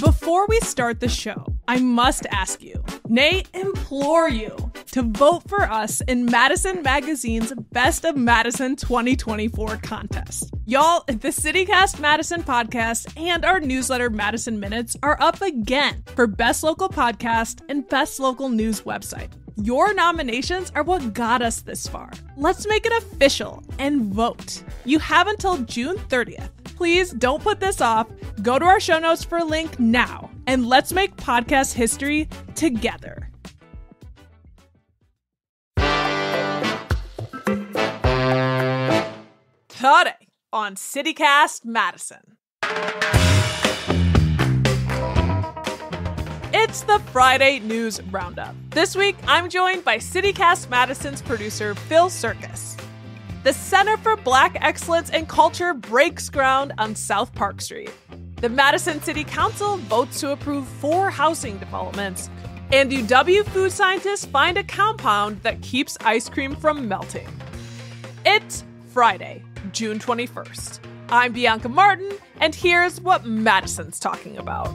Before we start the show, I must ask you, nay, implore you, to vote for us in Madison Magazine's Best of Madison 2024 contest. Y'all, the City Cast Madison podcast and our newsletter Madison Minutes are up again for Best Local Podcast and Best Local News Website. Your nominations are what got us this far. Let's make it official and vote. You have until June 30th. Please don't put this off. Go to our show notes for a link now, and let's make podcast history together. Today on City Cast Madison. It's the Friday News Roundup. This week, I'm joined by City Cast Madison's producer, Phil Surkis. The Center for Black Excellence and Culture breaks ground on South Park Street. The Madison City Council votes to approve 4 housing developments. And UW food scientists find a compound that keeps ice cream from melting. It's Friday, June 21st. I'm Bianca Martin, and here's what Madison's talking about.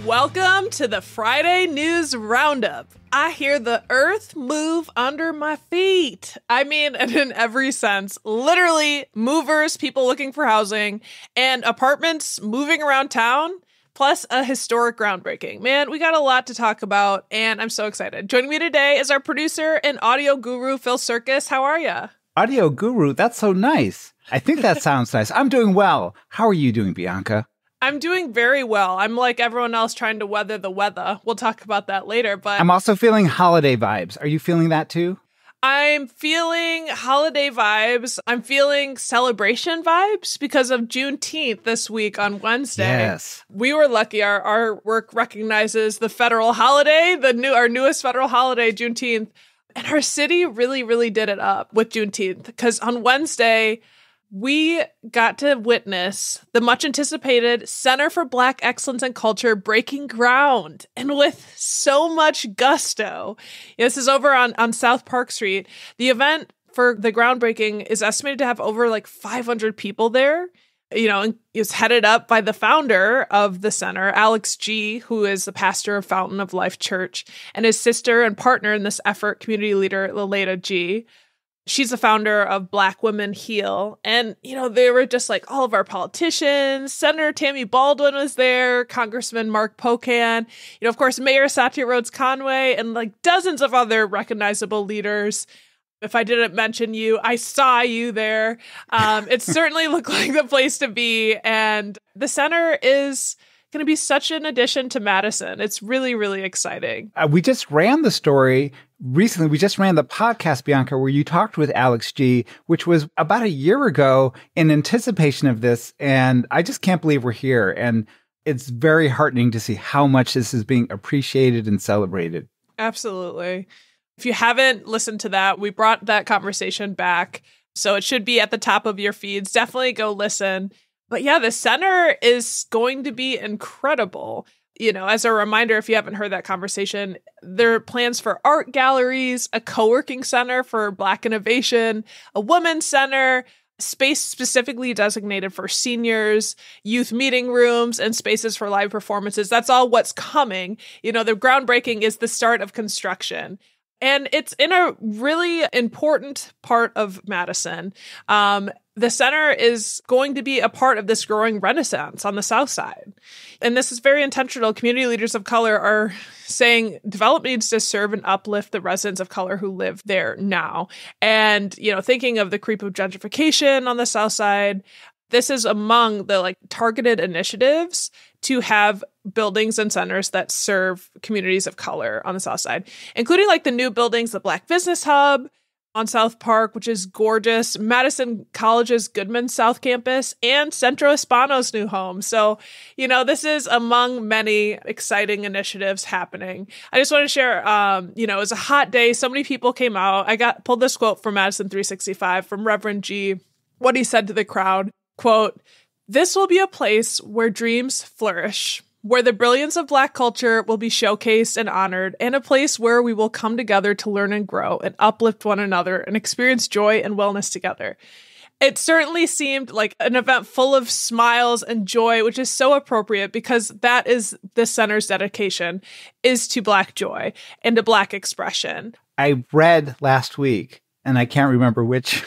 Welcome to the Friday News Roundup. I hear the earth move under my feet. I mean, in every sense. Literally, movers, people looking for housing, and apartments moving around town, plus a historic groundbreaking. Man, we got a lot to talk about, and I'm so excited. Joining me today is our producer and audio guru, Phil Surkis. How are you? Audio guru? That's so nice. I think that sounds nice. I'm doing well. How are you doing, Bianca? I'm doing very well. I'm like everyone else trying to weather the weather. We'll talk about that later, but I'm also feeling holiday vibes. Are you feeling that too? I'm feeling holiday vibes. I'm feeling celebration vibes because of Juneteenth this week on Wednesday. Yes. We were lucky. Our work recognizes the federal holiday, our newest federal holiday, Juneteenth. And our city really, really did it up with Juneteenth because on Wednesday, we got to witness the much-anticipated Center for Black Excellence and Culture breaking ground, and with so much gusto. This is over on South Park Street. The event for the groundbreaking is estimated to have over like 500 people there. You know, and it's headed up by the founder of the center, Alex G., who is the pastor of Fountain of Life Church, and his sister and partner in this effort, community leader Laleta G. She's the founder of Black Women Heal. And, you know, they were just like all of our politicians. Senator Tammy Baldwin was there, Congressman Mark Pocan, you know, of course, Mayor Satya Rhodes Conway, and like dozens of other recognizable leaders. If I didn't mention you, I saw you there. It certainly looked like the place to be. And the center is going to be such an addition to Madison. It's really, really exciting. We just ran the story recently. We just ran the podcast, Bianca, where you talked with Alex G., which was about a year ago in anticipation of this. And I just can't believe we're here. And it's very heartening to see how much this is being appreciated and celebrated. Absolutely. If you haven't listened to that, we brought that conversation back. So it should be at the top of your feeds. Definitely go listen. But yeah, the center is going to be incredible. You know, as a reminder, if you haven't heard that conversation, there are plans for art galleries, a co-working center for Black innovation, a women's center, space specifically designated for seniors, youth meeting rooms, and spaces for live performances. That's all what's coming. You know, the groundbreaking is the start of construction. And it's in a really important part of Madison. The center is going to be a part of this growing renaissance on the South Side. And this is very intentional. Community leaders of color are saying development needs to serve and uplift the residents of color who live there now. And, you know, thinking of the creep of gentrification on the South Side, this is among the like targeted initiatives to have buildings and centers that serve communities of color on the South Side, including like the new buildings, the Black Business Hub on South Park, which is gorgeous, Madison College's Goodman South Campus, and Centro Hispano's new home. So, you know, this is among many exciting initiatives happening. I just want to share, you know, it was a hot day. So many people came out. I pulled this quote from Madison 365 from Reverend G. What he said to the crowd, quote, "This will be a place where dreams flourish, where the brilliance of Black culture will be showcased and honored, and a place where we will come together to learn and grow and uplift one another and experience joy and wellness together. It certainly seemed like an event full of smiles and joy, which is so appropriate because that is the center's dedication, is to Black joy and to Black expression. I read last week, and I can't remember which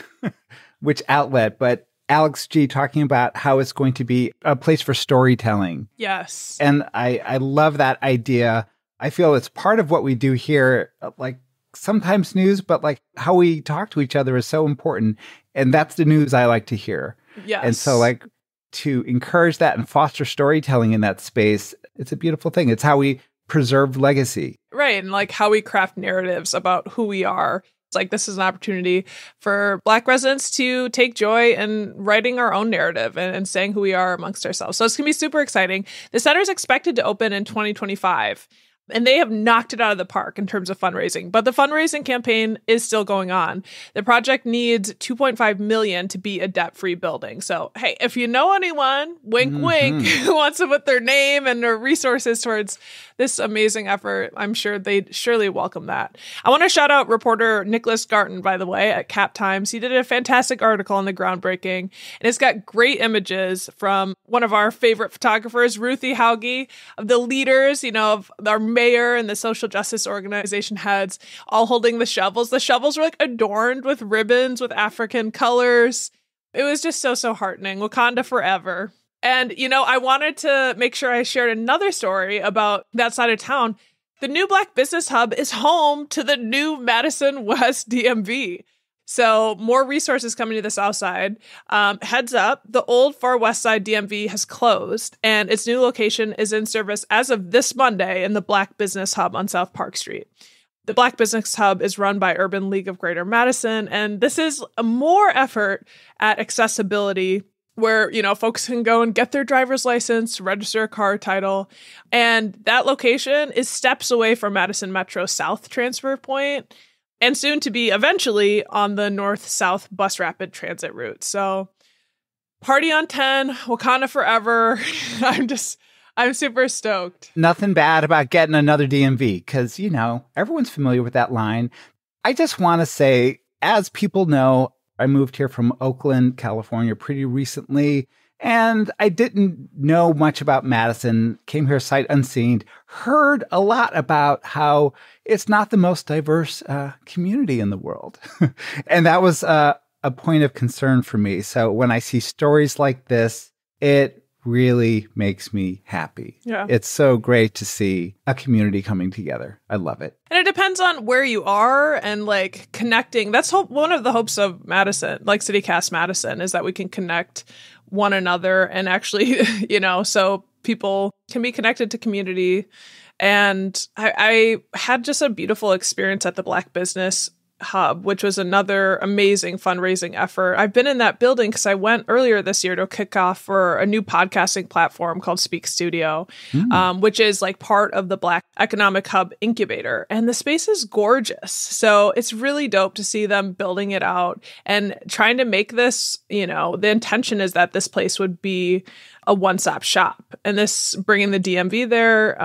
outlet, but Alex G talking about how it's going to be a place for storytelling. Yes. And I love that idea. I feel it's part of what we do here, like sometimes news, but like how we talk to each other is so important. And that's the news I like to hear. Yes. And so like to encourage that and foster storytelling in that space, it's a beautiful thing. It's how we preserve legacy. Right. And like how we craft narratives about who we are. It's like this is an opportunity for Black residents to take joy in writing our own narrative and saying who we are amongst ourselves. So it's going to be super exciting. The center is expected to open in 2025. And they have knocked it out of the park in terms of fundraising. But the fundraising campaign is still going on. The project needs $2.5 million to be a debt-free building. So, hey, if you know anyone, wink, wink, who wants to put their name and their resources towards this amazing effort, I'm sure they'd surely welcome that. I want to shout out reporter Nicholas Garton, by the way, at Cap Times. He did a fantastic article on the groundbreaking, and it's got great images from one of our favorite photographers, Ruthie Hauge, of the leaders, of our mayor and the social justice organization heads all holding the shovels. The shovels were like adorned with ribbons with African colors. It was just so heartening. Wakanda forever. And, I wanted to make sure I shared another story about that side of town. The new Black Business Hub is home to the new Madison West DMV. So more resources coming to the South Side. Heads up, the old Far West Side DMV has closed, and its new location is in service as of this Monday in the Black Business Hub on South Park Street. The Black Business Hub is run by Urban League of Greater Madison, and this is a more effort at accessibility where, folks can go and get their driver's license, register a car title. And that location is steps away from Madison Metro South transfer point and soon to be eventually on the north-south bus rapid transit route. So party on 10, Wakanda forever. I'm super stoked. Nothing bad about getting another DMV because, everyone's familiar with that line. I just want to say, as people know, I moved here from Oakland, California pretty recently, and I didn't know much about Madison, came here sight unseen, heard a lot about how it's not the most diverse community in the world. And that was a point of concern for me. So when I see stories like this, it really makes me happy. Yeah. It's so great to see a community coming together. I love it. And it depends on where you are and like connecting. That's one of the hopes of Madison, like City Cast Madison, is that we can connect one another and actually, so people can be connected to community. And I had just a beautiful experience at the Black Business Hub, which was another amazing fundraising effort. I've been in that building because I went earlier this year to kick off for a new podcasting platform called Speak Studio, which is like part of the Black Economic Hub incubator. And the space is gorgeous. So it's really dope to see them building it out and trying to make this, the intention is that this place would be a one-stop shop. And this bringing the DMV there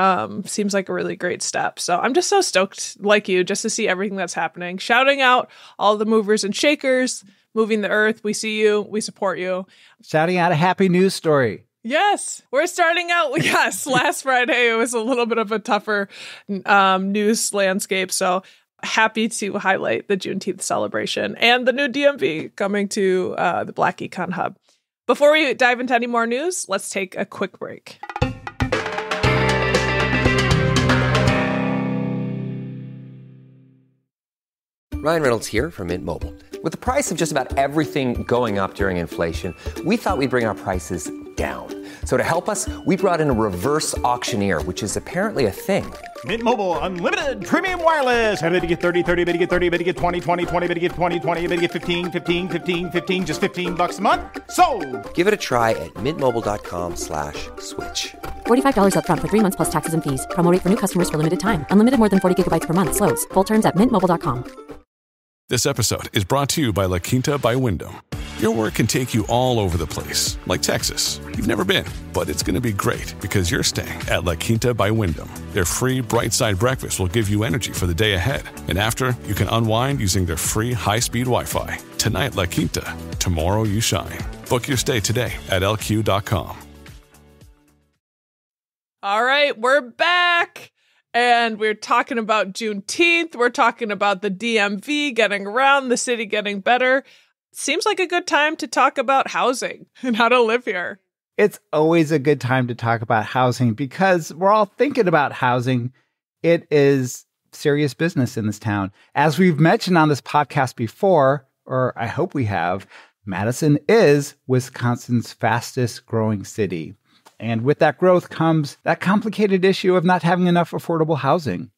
seems like a really great step. So I'm just so stoked, like you, just to see everything that's happening. Shouting out all the movers and shakers, moving the earth. We see you. We support you. Shouting out a happy news story. Yes, we're starting out. Yes, last Friday it was a little bit of a tougher news landscape. So happy to highlight the Juneteenth celebration and the new DMV coming to the Black Econ Hub. Before we dive into any more news, let's take a quick break. Ryan Reynolds here from Mint Mobile. With the price of just about everything going up during inflation, we thought we'd bring our prices down. So to help us, we brought in a reverse auctioneer, which is apparently a thing. Mint Mobile Unlimited Premium Wireless. How to get 30, 30, bit to get 30, bit to get 20, 20, 20, bit to get 20, 20, bit to get 15, 15, 15, 15, just $15 a month? Sold! Give it a try at mintmobile.com/switch. $45 up front for 3 months plus taxes and fees. Promo rate for new customers for limited time. Unlimited more than 40 gigabytes per month. Slows full terms at mintmobile.com. This episode is brought to you by La Quinta by Wyndham. Your work can take you all over the place, like Texas. You've never been, but it's going to be great because you're staying at La Quinta by Wyndham. Their free Bright Side breakfast will give you energy for the day ahead. And after, you can unwind using their free high-speed Wi-Fi. Tonight, La Quinta. Tomorrow, you shine. Book your stay today at lq.com. All right, we're back. And we're talking about Juneteenth. We're talking about the DMV getting around, the city getting better. Seems like a good time to talk about housing and how to live here. It's always a good time to talk about housing because we're all thinking about housing. It is serious business in this town. As we've mentioned on this podcast before, or I hope we have, Madison is Wisconsin's fastest growing city. And with that growth comes that complicated issue of not having enough affordable housing.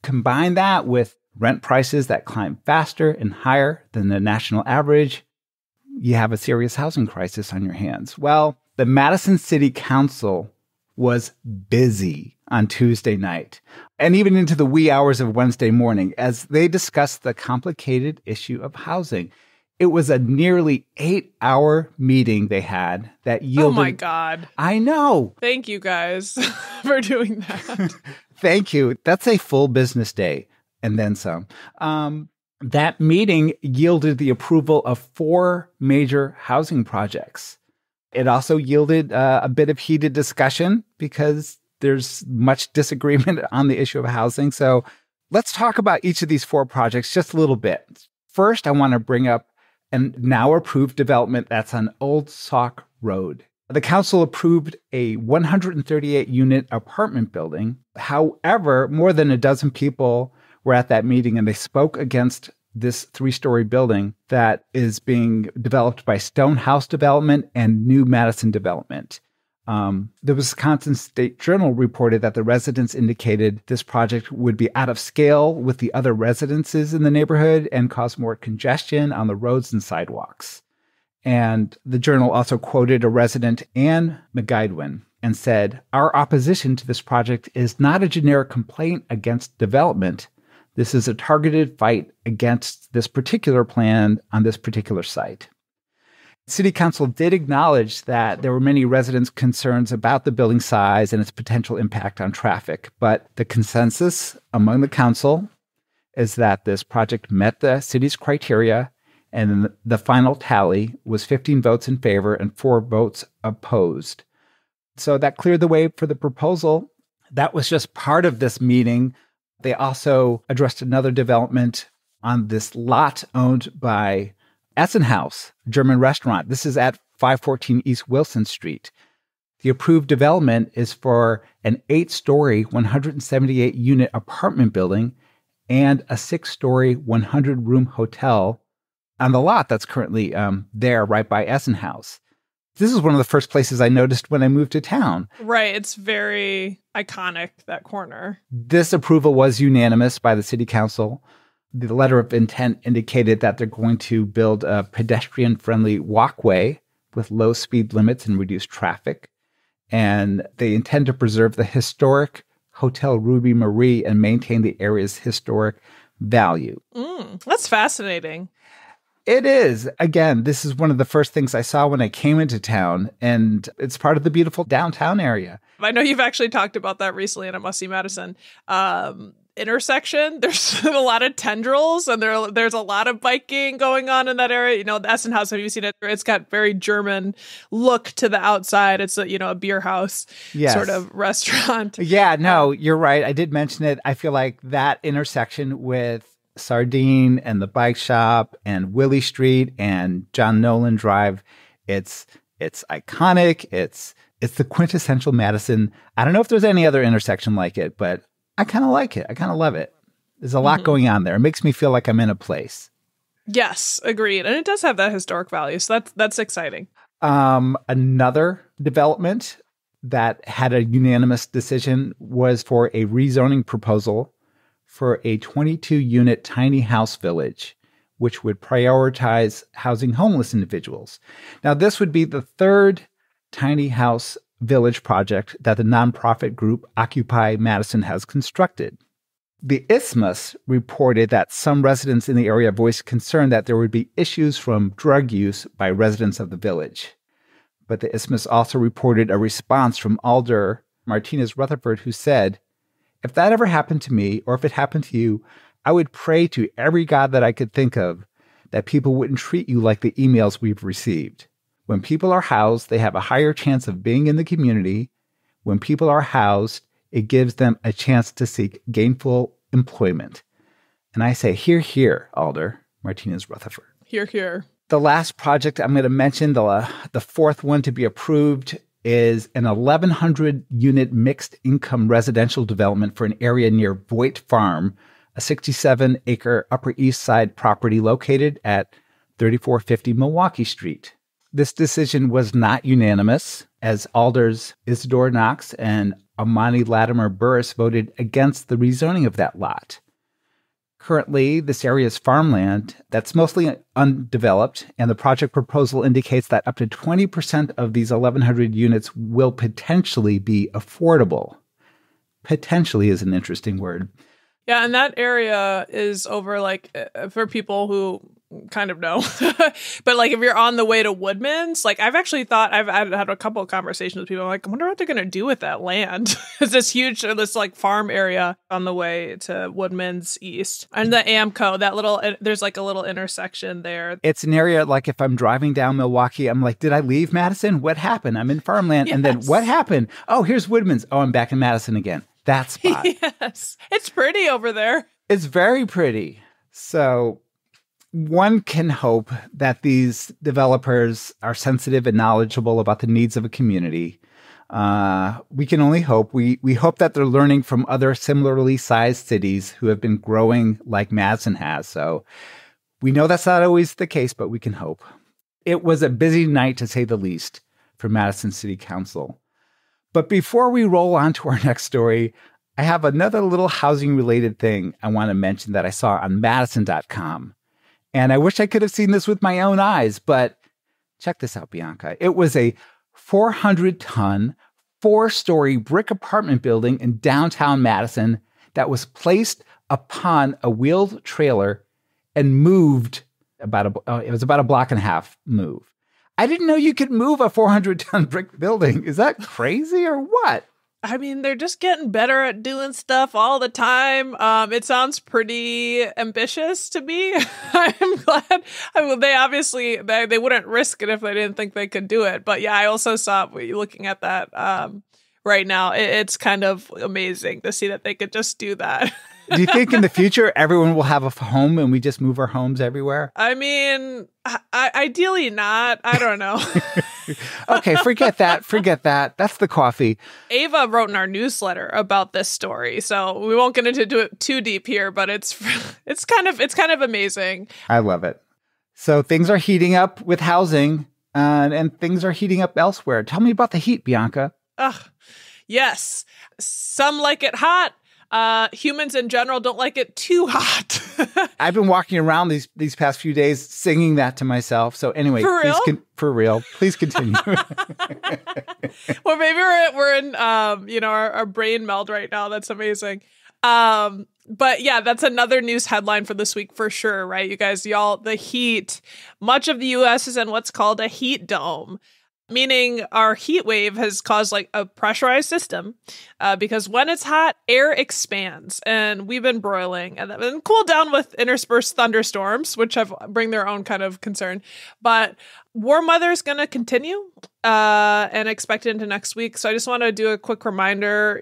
Combine that with rent prices that climb faster and higher than the national average, you have a serious housing crisis on your hands. Well, the Madison City Council was busy on Tuesday night and even into the wee hours of Wednesday morning as they discussed the complicated issue of housing. It was a nearly 8-hour meeting they had that yielded... Oh my God. I know. Thank you guys for doing that. Thank you. That's a full business day. And then some. That meeting yielded the approval of 4 major housing projects. It also yielded a bit of heated discussion because there's much disagreement on the issue of housing. So let's talk about each of these 4 projects just a little bit. First, I want to bring up a now approved development that's on Old Sauk Road. The council approved a 138-unit apartment building. However, more than a dozen people were at that meeting and they spoke against this 3-story building that is being developed by Stonehouse Development and New Madison Development. The Wisconsin State Journal reported that the residents indicated this project would be out of scale with the other residences in the neighborhood and cause more congestion on the roads and sidewalks. And the Journal also quoted a resident, Ann McGuidwin, and said, "Our opposition to this project is not a generic complaint against development. This is a targeted fight against this particular plan on this particular site." City Council did acknowledge that there were many residents' concerns about the building size and its potential impact on traffic, but the consensus among the council is that this project met the city's criteria, and the final tally was 15 votes in favor and 4 votes opposed. So that cleared the way for the proposal. That was just part of this meeting. They also addressed another development on this lot owned by Essen House, German restaurant. This is at 514 East Wilson Street. The approved development is for an 8-story, 178-unit apartment building and a 6-story, 100-room hotel on the lot that's currently there right by Essen House. This is one of the first places I noticed when I moved to town. Right. It's very iconic, that corner. This approval was unanimous by the city council. The letter of intent indicated that they're going to build a pedestrian-friendly walkway with low speed limits and reduce traffic. And they intend to preserve the historic Hotel Ruby Marie and maintain the area's historic value. That's fascinating. It is. Again, this is one of the first things I saw when I came into town, and it's part of the beautiful downtown area. I know you've actually talked about that recently in a Must See Madison intersection. There's a lot of tendrils, and there's a lot of biking going on in that area. You know, the Essen House, have you seen it? It's got very German look to the outside. It's a beer house sort of restaurant. Yeah, no, you're right. I did mention it. I feel like that intersection with Sardine and the bike shop and Willie Street and John Nolan Drive, it's iconic. It's the quintessential Madison. I don't know if there's any other intersection like it, but I kind of like it. I kind of love it. There's a lot going on there. It makes me feel like I'm in a place. Yes, agreed. And it does have that historic value. So that's exciting. Another development that had a unanimous decision was for a rezoning proposal for a 22-unit tiny house village, which would prioritize housing homeless individuals. Now, this would be the 3rd tiny house village project that the nonprofit group Occupy Madison has constructed. The Isthmus reported that some residents in the area voiced concern that there would be issues from drug use by residents of the village. But the Isthmus also reported a response from Alder Martinez Rutherford, who said, "If that ever happened to me, or if it happened to you, I would pray to every God that I could think of that people wouldn't treat you like the emails we've received. When people are housed, they have a higher chance of being in the community. When people are housed, it gives them a chance to seek gainful employment." And I say, hear, hear, Alder Martinez Rutherford. Hear, hear. The last project I'm going to mention, the fourth one to be approved, is an 1,100-unit mixed-income residential development for an area near Voigt Farm, a 67-acre Upper East Side property located at 3450 Milwaukee Street. This decision was not unanimous, as Alders Isidore Knox and Amani Latimer Burris voted against the rezoning of that lot. Currently, this area is farmland that's mostly undeveloped, and the project proposal indicates that up to 20% of these 1,100 units will potentially be affordable. Potentially is an interesting word. Yeah, and that area is over, like, for people who kind of know. But, like, if you're on the way to Woodman's, like, I've actually thought, I've had a couple of conversations with people. I'm like, I wonder what they're going to do with that land. It's this like, farm area on the way to Woodman's East. And the Amco, there's, like, a little intersection there. It's an area, like, if I'm driving down Milwaukee, I'm like, did I leave Madison? What happened? I'm in farmland. Yes. And then what happened? Oh, here's Woodman's. Oh, I'm back in Madison again. That spot. Yes. It's pretty over there. It's very pretty. So one can hope that these developers are sensitive and knowledgeable about the needs of a community. We can only hope. We hope that they're learning from other similarly sized cities who have been growing like Madison has. So we know that's not always the case, but we can hope. It was a busy night, to say the least, for Madison City Council. But before we roll on to our next story, I have another little housing-related thing I want to mention that I saw on Madison.com. And I wish I could have seen this with my own eyes, but check this out, Bianca. It was a 400-ton, 4-story brick apartment building in downtown Madison that was placed upon a wheeled trailer and moved it was about a block and a half move. I didn't know you could move a 400-ton brick building. Is that crazy or what? I mean, they're just getting better at doing stuff all the time. It sounds pretty ambitious to me. I'm glad. They obviously, they wouldn't risk it if they didn't think they could do it. But yeah, I also saw, looking at that right now, it's kind of amazing to see that they could just do that. Do you think in the future everyone will have a home and we just move our homes everywhere? I mean, ideally not. I don't know. Okay, forget that. That's the coffee. Ava wrote in our newsletter about this story, so we won't get into it too deep here, but it's kind of amazing. I love it. So things are heating up with housing, and things are heating up elsewhere. Tell me about the heat, Bianca. Yes. Some like it hot. Humans in general don't like it too hot. I've been walking around these past few days singing that to myself. So anyway, for real, please continue. Well, maybe we're in our brain meld right now. That's amazing. But yeah, that's another news headline for this week for sure, right? You guys, the heat. Much of the U.S. is in what's called a heat dome. Meaning our heat wave has caused like a pressurized system because when it's hot, air expands and we've been broiling and then cool down with interspersed thunderstorms, which bring their own kind of concern. But warm weather is going to continue and expect it into next week. So I just want to do a quick reminder,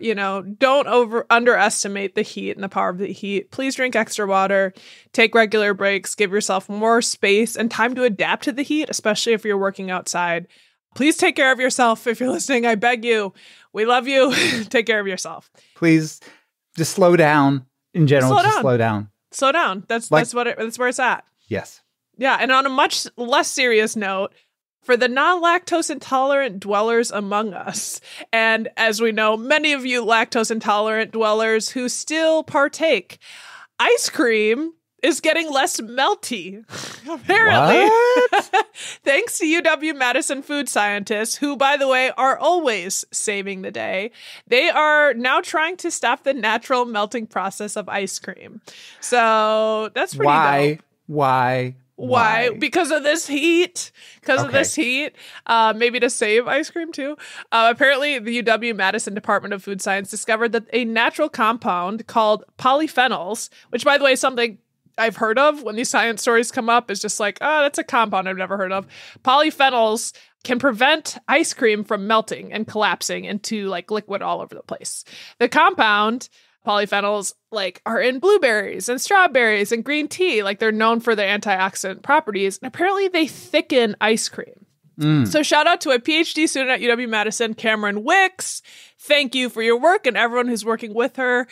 don't underestimate the heat and the power of the heat. Please drink extra water, take regular breaks, give yourself more space and time to adapt to the heat, especially if you're working outside. Please take care of yourself. If you're listening, I beg you. We love you. Take care of yourself. Please just slow down in general. Slow down. Slow down. That's where it's at. Yes. Yeah. And on a much less serious note, for the non-lactose intolerant dwellers among us, and as we know, many of you lactose intolerant dwellers who still partake, ice cream is getting less melty, apparently. Thanks to UW-Madison food scientists, who, by the way, are always saving the day. They are now trying to stop the natural melting process of ice cream. So that's pretty dope. Why? Because of this heat. Maybe to save ice cream, too. Apparently, the UW-Madison Department of Food Science discovered that a natural compound called polyphenols, which, by the way, is something I've heard of when these science stories come up, is just like, oh, that's a compound I've never heard of. Polyphenols can prevent ice cream from melting and collapsing into like liquid all over the place. The compound, polyphenols, like are in blueberries and strawberries and green tea. Like they're known for their antioxidant properties. And apparently they thicken ice cream. So shout out to a PhD student at UW-Madison, Cameron Wicks. Thank you for your work and everyone who's working with her.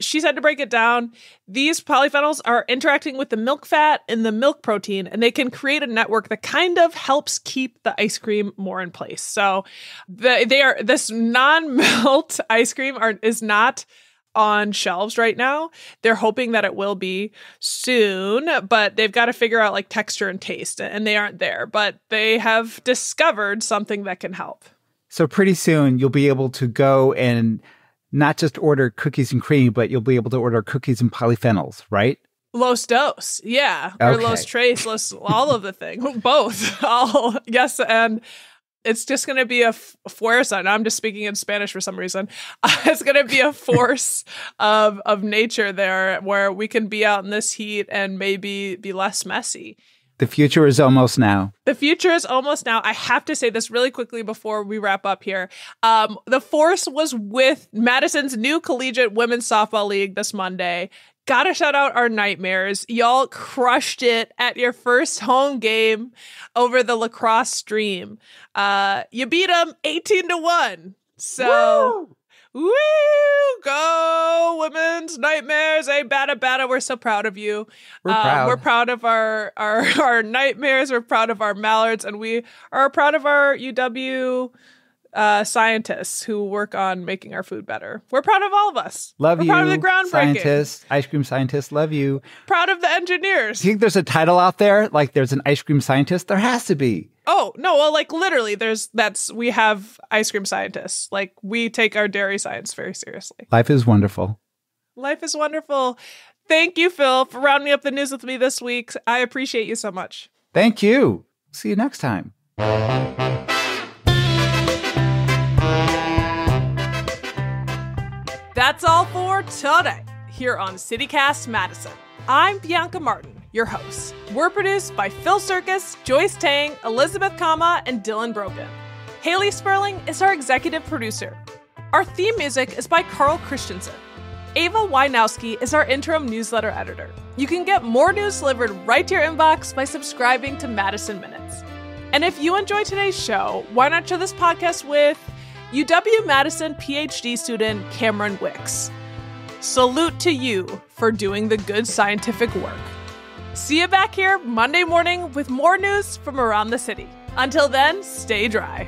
She said, to break it down, these polyphenols are interacting with the milk fat and the milk protein, and they can create a network that kind of helps keep the ice cream more in place. So this non-melt ice cream is not on shelves right now. They're hoping that it will be soon, but they've got to figure out like texture and taste, and they aren't there. But they have discovered something that can help. So pretty soon you'll be able to go and not just order cookies and cream, but you'll be able to order cookies and polyphenols, right? Los Dos, yeah. Or Los Tres, all of the thing. Both. All, yes, and it's just going to be a fuerza. Now I'm just speaking in Spanish for some reason. It's going to be a force of nature there where we can be out in this heat and maybe be less messy. The future is almost now. I have to say this really quickly before we wrap up here. The Force was with Madison's new collegiate women's softball league this Monday. Gotta shout out our Nightmares. Y'all crushed it at your first home game over the lacrosse stream. You beat them 18-1. So... Woo! Go, Women's Nightmares. Hey, bada. We're so proud of you. We're proud of our Nightmares. We're proud of our Mallards. And we are proud of our UW scientists who work on making our food better. We're proud of all of us. We're proud of the groundbreaking. Scientists, ice cream scientists, love you. Proud of the engineers. Do you think there's a title out there? Like there's an ice cream scientist? There has to be. Oh, no, well, like literally we have ice cream scientists. Like we take our dairy science very seriously. Life is wonderful. Thank you, Phil, for rounding up the news with me this week. I appreciate you so much. Thank you. See you next time. That's all for today here on City Cast Madison. I'm Bianca Martin, your host. We're produced by Phil Surkis, Joyce Tang, Elizabeth Kama, and Dylan Brogan. Haley Sperling is our executive producer. Our theme music is by Carl Christensen. Ava Wynowski is our interim newsletter editor. You can get more news delivered right to your inbox by subscribing to Madison Minutes. And if you enjoyed today's show, why not share this podcast with UW-Madison PhD student Cameron Wicks? Salute to you for doing the good scientific work. See you back here Monday morning with more news from around the city. Until then, stay dry.